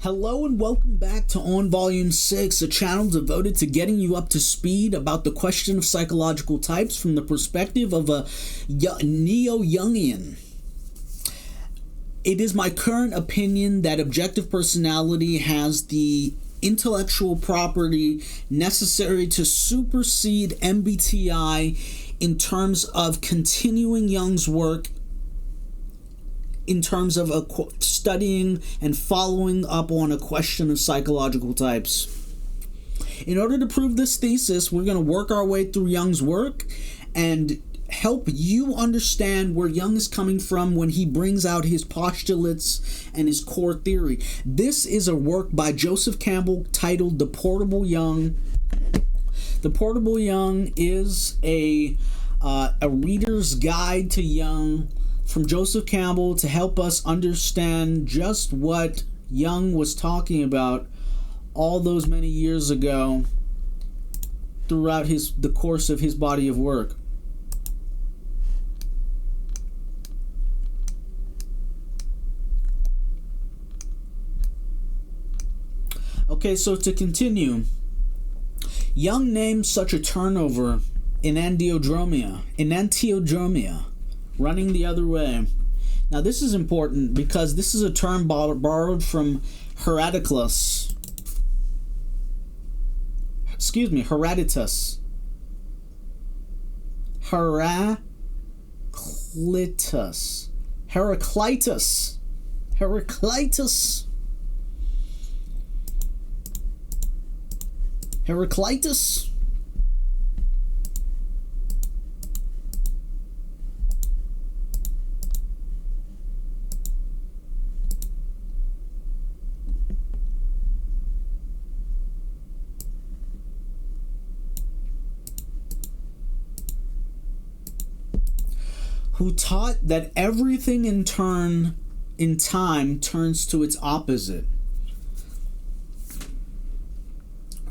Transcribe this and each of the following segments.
Hello and welcome back to On Volume 6, a channel devoted to getting you up to speed about the question of psychological types from the perspective of a neo-Jungian. It is my current opinion that objective personality has the intellectual property necessary to supersede MBTI in terms of continuing Jung's work, in terms of studying and following up on a question of psychological types. In order to prove this thesis, we're going to work our way through Jung's work and help you understand where Jung is coming from when he brings out his postulates and his core theory. This is a work by Joseph Campbell titled The Portable Jung. The Portable Jung is a reader's guide to Jung from Joseph Campbell to help us understand just what Jung was talking about all those many years ago throughout the course of his body of work. Okay, so to continue, Jung names such a turnover enantiodromia, running the other way. Now this is important because this is a term borrowed from Heraclitus. Heraclitus. Who taught that everything in time turns to its opposite.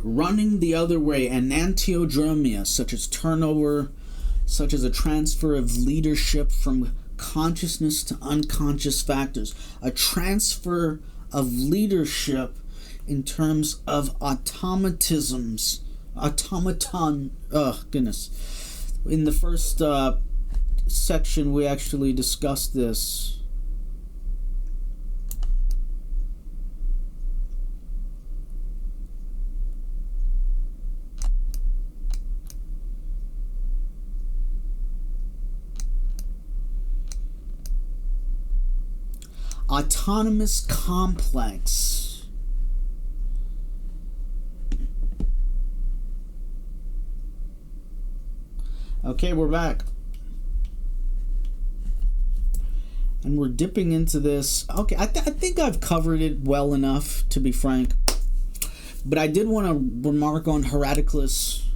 Running the other way, enantiodromia, such as turnover, such as a transfer of leadership from consciousness to unconscious factors. A transfer of leadership in terms of automaton. In the first section we actually discussed this. Autonomous complex. Okay, we're back. And we're dipping into this. Okay, I think I've covered it well enough, to be frank. But I did want to remark on Heraclitus.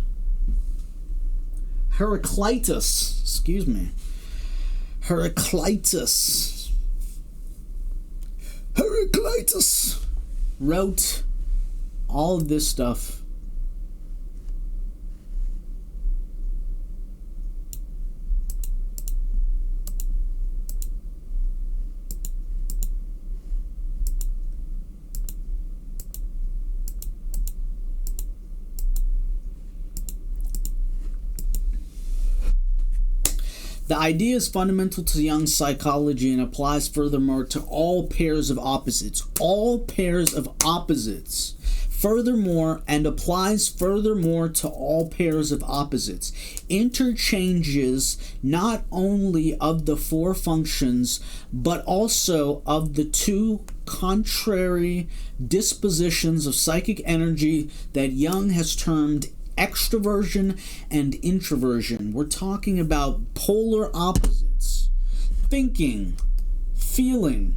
Heraclitus wrote all of this stuff. The idea is fundamental to Jung's psychology and applies furthermore to all pairs of opposites. Furthermore, and applies furthermore to all pairs of opposites. Interchanges not only of the four functions, but also of the two contrary dispositions of psychic energy that Jung has termed extraversion and introversion. We're talking about polar opposites. Thinking, feeling,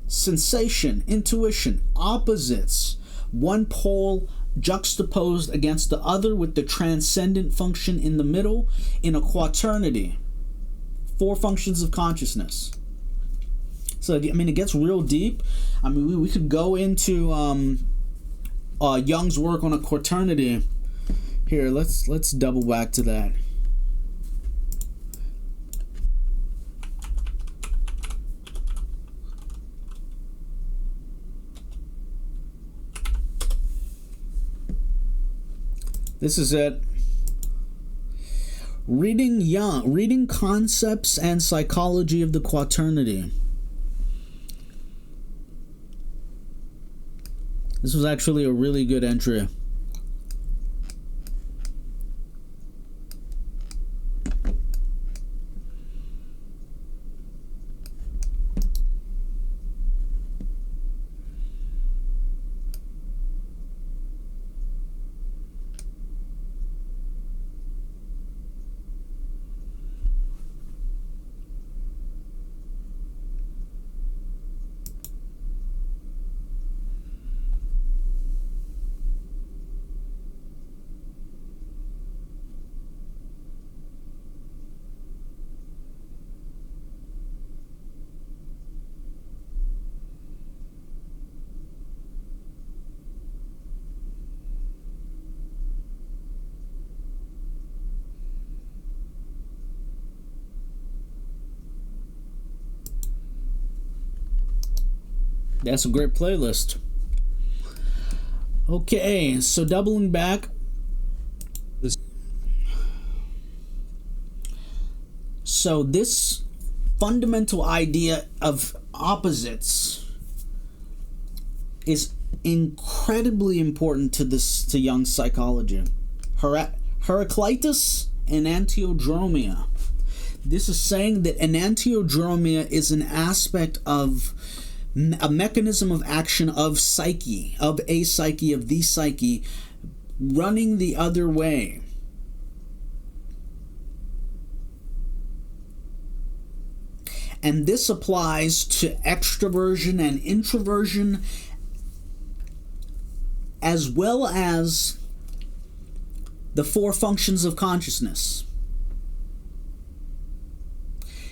sensation, intuition, opposites. One pole juxtaposed against the other with the transcendent function in the middle in a quaternity. Four functions of consciousness. So, I mean, it gets real deep. I mean, we could go into Jung's work on a quaternity. Here, let's double back to that. This is it. Reading Jung, reading concepts and psychology of the quaternity. This was actually a really good entry. That's a great playlist. Okay, so doubling back. So this fundamental idea of opposites is incredibly important to Jung's psychology. Heraclitus and enantiodromia. This is saying that enantiodromia is an aspect of a mechanism of action of psyche, of a psyche, of the psyche, running the other way. And this applies to extraversion and introversion, as well as the four functions of consciousness.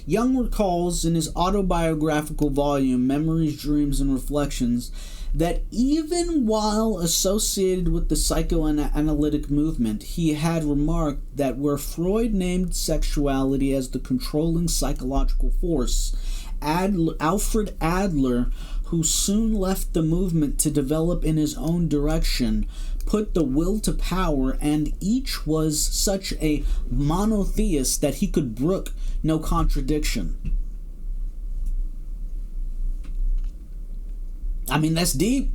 Jung recalls in his autobiographical volume, Memories, Dreams, and Reflections, that even while associated with the psychoanalytic movement, he had remarked that where Freud named sexuality as the controlling psychological force, Alfred Adler, who soon left the movement to develop in his own direction, put the will to power, and each was such a monotheist that he could brook no contradiction. I mean, that's deep.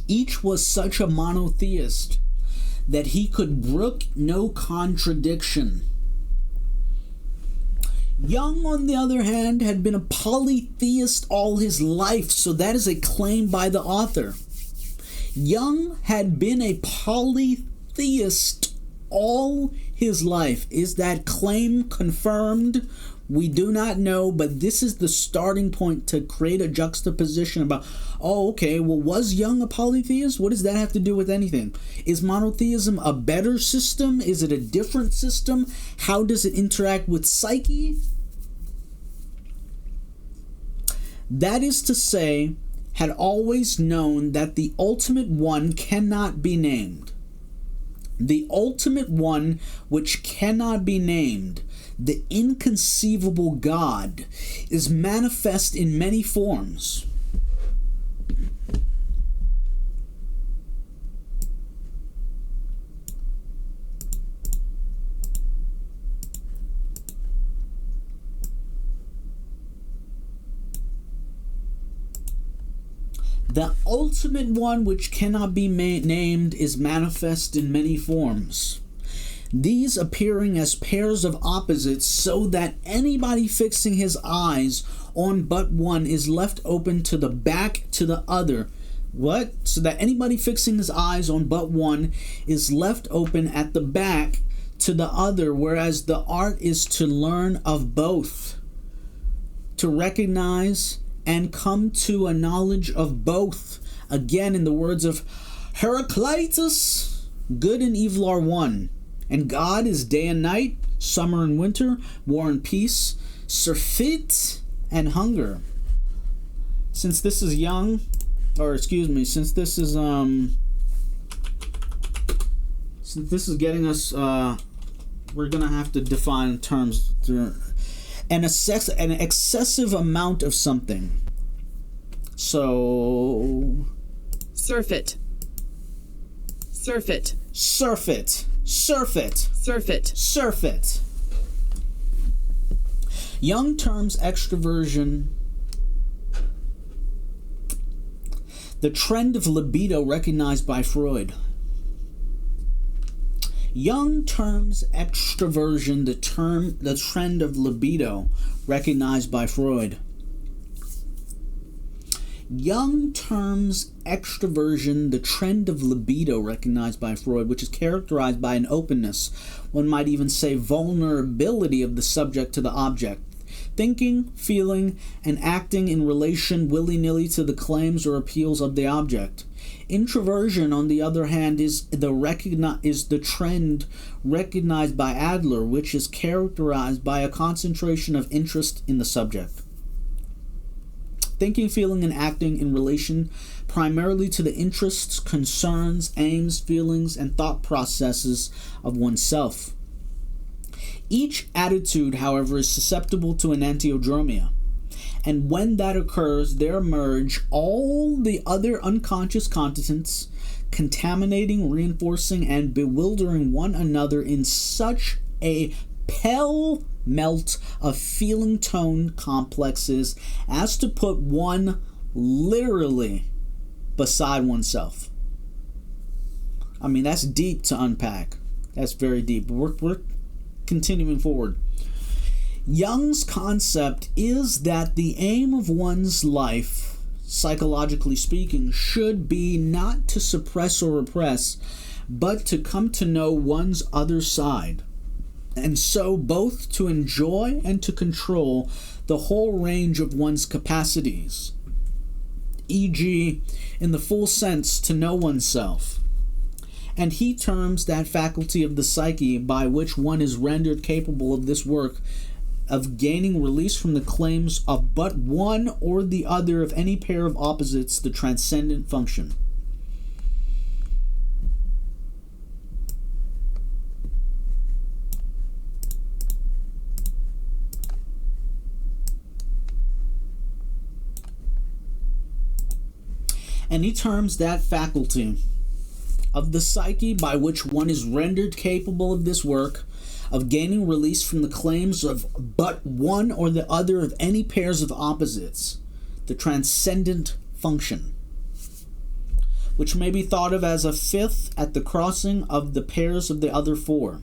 Each was such a monotheist that he could brook no contradiction. Jung, on the other hand, had been a polytheist all his life, so that is a claim by the author. Jung had been a polytheist all his life. Is that claim confirmed? We do not know, but this is the starting point to create a juxtaposition about, oh, okay, well, was Jung a polytheist? What does that have to do with anything? Is monotheism a better system? Is it a different system? How does it interact with psyche? That is to say, had always known that the ultimate one cannot be named. The ultimate one which cannot be named, the inconceivable God, is manifest in many forms. The ultimate one which cannot be named is manifest in many forms. These appearing as pairs of opposites, so that anybody fixing his eyes on but one is left open to the back to the other. What? So that anybody fixing his eyes on but one is left open at the back to the other, whereas the art is to learn of both, to recognize and come to a knowledge of both. Again, in the words of Heraclitus, good and evil are one. And God is day and night, summer and winter, war and peace, surfeit and hunger. Since this is young, or excuse me, since this is getting us, we're gonna have to define terms. An excessive amount of something. So, surfeit, surfeit, surfeit, surfeit, surfeit, surfeit. Jung terms extraversion the trend of libido recognized by Freud. Jung terms extraversion the trend of libido recognized by Freud. Jung terms extraversion the trend of libido recognized by Freud, which is characterized by an openness, one might even say vulnerability of the subject to the object, thinking, feeling, and acting in relation willy-nilly to the claims or appeals of the object. Introversion, on the other hand, is the trend recognized by Adler, which is characterized by a concentration of interest in the subject. Thinking, feeling, and acting in relation primarily to the interests, concerns, aims, feelings, and thought processes of oneself. Each attitude, however, is susceptible to enantiodromia. And when that occurs, there emerge all the other unconscious contents, contaminating, reinforcing, and bewildering one another in such a pell-melt of feeling tone complexes as to put one literally beside oneself. I mean, that's deep to unpack. That's very deep. We're continuing forward. Jung's concept is that the aim of one's life, psychologically speaking, should be not to suppress or repress, but to come to know one's other side, and so both to enjoy and to control the whole range of one's capacities, e.g., in the full sense, to know oneself. And he terms that faculty of the psyche by which one is rendered capable of this work of gaining release from the claims of but one or the other of any pair of opposites, the transcendent function. And he terms that faculty of the psyche by which one is rendered capable of this work of gaining release from the claims of but one or the other of any pairs of opposites, the transcendent function, which may be thought of as a fifth at the crossing of the pairs of the other four.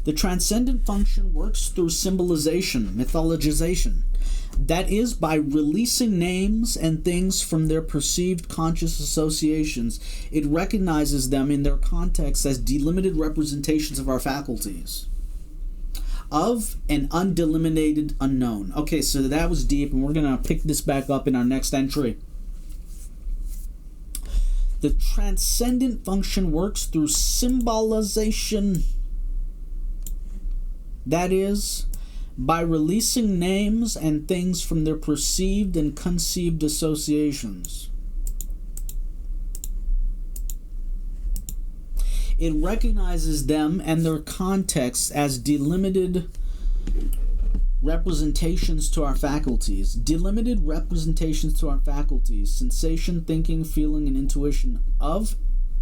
The transcendent function works through symbolization, mythologization, that is, by releasing names and things from their perceived conscious associations. It recognizes them in their context as delimited representations of our faculties, of an undelimited unknown. Okay, so that was deep, and we're going to pick this back up in our next entry. The transcendent function works through symbolization, that is, by releasing names and things from their perceived and conceived associations. It recognizes them and their contexts as delimited representations to our faculties. Delimited representations to our faculties, sensation, thinking, feeling, and intuition of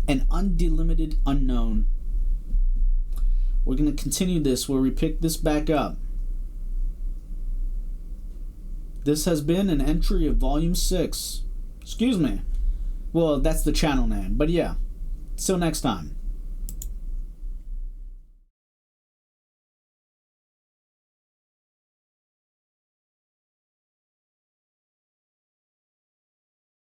an undelimited unknown. We're going to continue this where we pick this back up. This has been an entry of Volume 6. Excuse me. Well, that's the channel name, but yeah. Till next time.